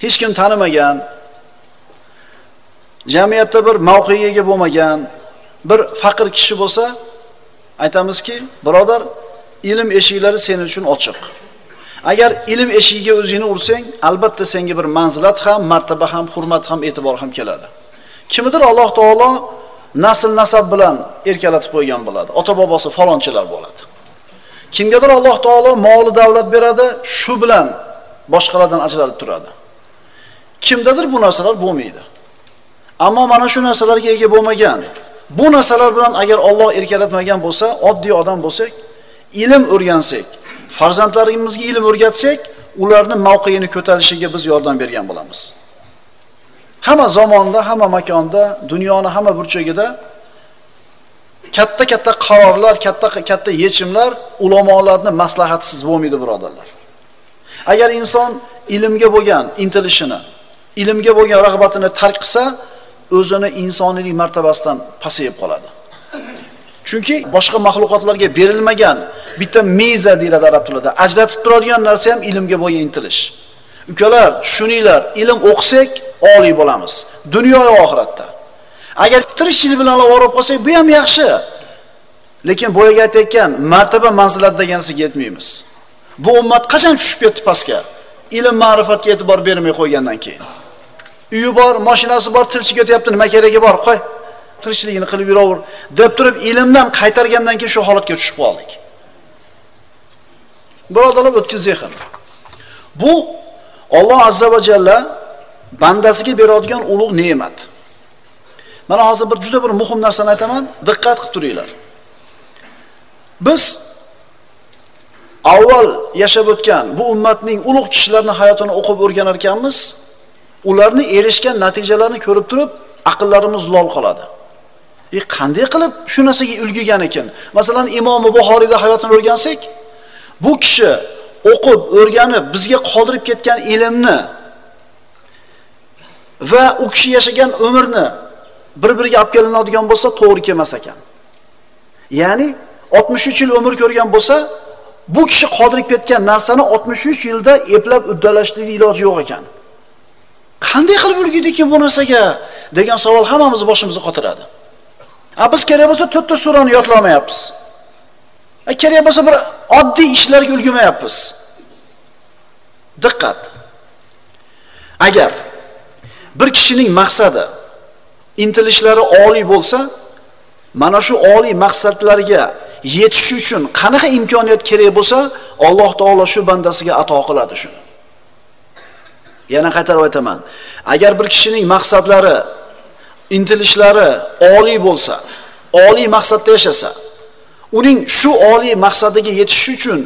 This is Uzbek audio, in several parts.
hech kim tanimagan, jamiyatda bir mavqega ega bo'lmagan bir faqir kishi bo'lsa, aytamizki, birodar, ilm eshiklari sening uchun ochiq. Agar ilm eshigiga o'zingni ursang, albatta senga bir manzilat ham, martaba ham, hurmat ham, e'tibor ham keladi. Kimdir Alloh taolo nasl nasab bilan erkalatib qo'ygan bo'ladi. Ota-bobosi falonchilar bo'ladi. Kimgadir Alloh taolo mol davlat beradi, shu bilan boshqalardan ajralib turadi. Kimdadir bu narsalar bo'lmaydi. Ammo mana shu narsalarga ega bo'lmagan, bu narsalar bilan agar Alloh erkalatmagan bo'lsa, oddiy odam bo'lsak, ilm o'rgansak, farzandlarimizga ilm o'rgatsak, ularni mavqeini ko'tarishiga biz yordam bergan bo'lamiz. Hamma zamonda, hamma makonda, dunyoni hamma burchagida katta qarorlar, katta yechimlar ulamolarning maslahatisiz bo'lmaydi, birodarlar. Agar inson ilmga bo'lgan intilishini, ilmga bo'lgan rag'batini tark qilsa, o'zini insoniylik martabasidan pasayib qoladi. Chunki boshqa mahluqotlarga berilmagan bitta meza deyiladi arab tilida. Ajratib turadigan narsa ham ilmga bo'lgan intilish. Ukalar, tushuninglar, ilm o'qisak oliy bo'lamiz, dunyo va oxiratda. Agar tirikchilik bilan olib qolsak, bu ham yaxshi. Lekin boyaga aytayotgan martaba manzilat degansiga yetmaymiz. Bu ummat qachon tushib ketdi pastga? Ilm ma'rifatga e'tibor bermay qo'ygandan keyin. Uyi bor, mashinasi bor, tirikchilik o'tyapti, nima keragi bor? Qo'y, tirikchiligini qilib yuraver deb turib ilmdan qaytargandan keyin shu holatga tushib qoldik. Birodarlar, o'tkiz zehn. Bu Alloh azza va jalla bandasiga beradigan ulug' ne'mat. Mana hozir juda bir muhim narsani aytaman, diqqat qilib turinglar. Biz avval yashab o'tgan bu ummatning ulug' kishilarining hayotini o'qib o'rganar ekanmiz, ularni erishgan natijalarini ko'rib turib, aqllarimiz lol qoladi. Qanday qilib shu narsaga ulgurgan ekan? Masalan, Imom Buxoriyda hayotini o'rgansak, bu kishi o'qib, o'rganib, bizga qoldirib ketgan ilmni va u kishi yashagan umrni bir-biriga olib kelinadigan bo'lsa, to'g'ri kelmas ekan. Ya'ni 63 yil umr ko'rgan bo'lsa, bu kishi qoldirib ketgan narsani 63 yilda eplab uddalashning iloji yo'q ekan. Qanday qilib ulgurdiki bu narsaga degan savol hammamiz boshimizni qotiradi. Biz kerak bo'lsa 4 surani yodlamayapmiz. Kerak bo'lsa bir oddiy ishlarga ulgurmayapmiz. Diqqat. Agar bir kishining maqsadi, intilishlari oliy bo'lsa, mana shu oliy maqsadlarga yetish uchun qanaqa imkoniyat kerak bo'lsa, Alloh taolo shu bandasiga ato qiladi shuni. Yana qaytarib aytaman. Agar bir kishining maqsadlari, intilishlari oliy bo'lsa, oliy maqsadda yashasa, uning shu oliy maqsadiga yetish uchun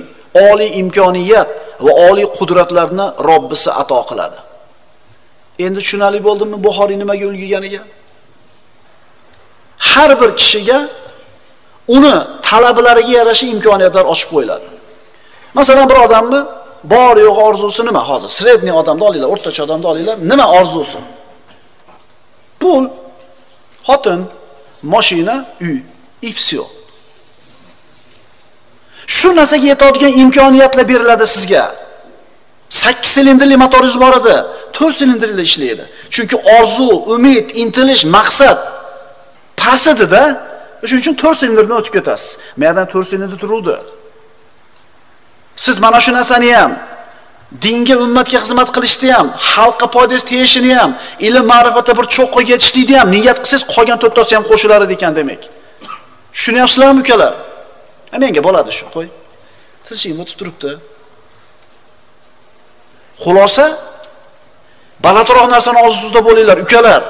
oliy imkoniyat va oliy qudratlarni Robbisi ato qiladi. Endi tushunali bo'ldimi Buxoriy nimaga ulgurganiga? Har bir kishiga uni talablariga yarasha imkoniyatlar ochib qo'yiladi. Masalan, bir odamni bor yo'q orzusi nima hozir? Sredniy odamni olinglar, o'rtacha odamni olinglar. Nima orzusi? Pul, xotin, mashina, uy, ifsio. Shu narsaga yetadigan imkoniyatlar beriladi sizga. 8 silindrli motoringiz bor edi, 4 silindrli ishlaydi. Chunki orzu, umid, intilish, maqsad past edi-da. Shuning uchun 4 silindrdan o'tib ketasiz. Mendan 4 silindr turuvdi. Siz mana shu narsani ham, dinga, ummatga xizmat qilishni ham, xalqqa foydasi tegishini ham, ilm ma'rifatda bir cho'qqa yetishlikni ham niyat qilsangiz, qolgan 4 tasi ham qo'shilar edi ekan demak. Tushunyapsizlarmi ukalar? Menga bo'ladi shu, qo'y. Tirishim o'tib turibdi. Xulosa, balandroq narsani orzusida bo'linglar, ukalar.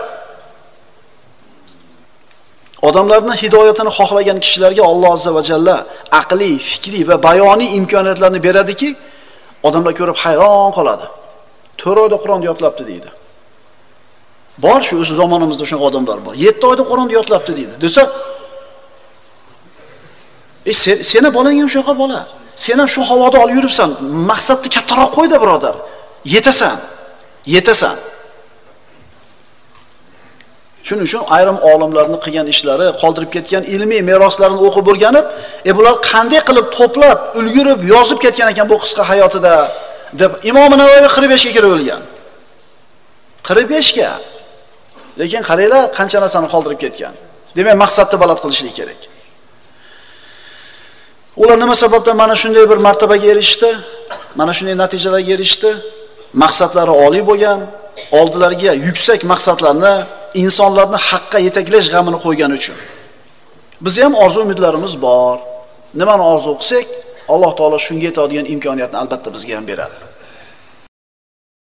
Odamlarning hidoyatini xohlagan kishilarga Alloh azza va jalla aqliy, fikriy va bayoniy imkoniyatlarni beradiki, odamlar ko'rib hayron qoladi. 4 oyda Qur'onni yodlabdi deydi. Bor shu o'sha zamonimizda shunday odamlar bor. 7 oyda Qur'onni yodlabdi deydi. Desa, seni bolang ham shunaqa bola. Sen ham shu havoda olib yuribsan. Maqsadni kattaroq qo'yda, birodar. Yetasan. Yetasan. Shuning uchun ayrim olimlarning qilgan ishlari, qoldirib ketgan ilmiy meroslarini o'qib o'rganib, bular qanday qilib to'plab, ulgurib, yozib ketgan ekan bu qisqa hayotida deb Imom Navoiy 45 ga kirib o'lgan. 45 ga. Lekin qaranglar qancha narsani qoldirib ketgan. Demak, maqsadni baland qilishlik kerak. Ular nima sababdan mana shunday bir martabaga erishdi? Mana shunday natijalarga erishdi? Maqsadlari oliy bo'lgan, oldilariga yuksak maqsadlarni, insonlarni haqqa yetaklash g'amini qo'ygani uchun. Biz ham orzu-umidlarimiz bor. Nimani orzu qilsak, Alloh taolo shunga yetadigan imkoniyatni albatta bizga ham beradi.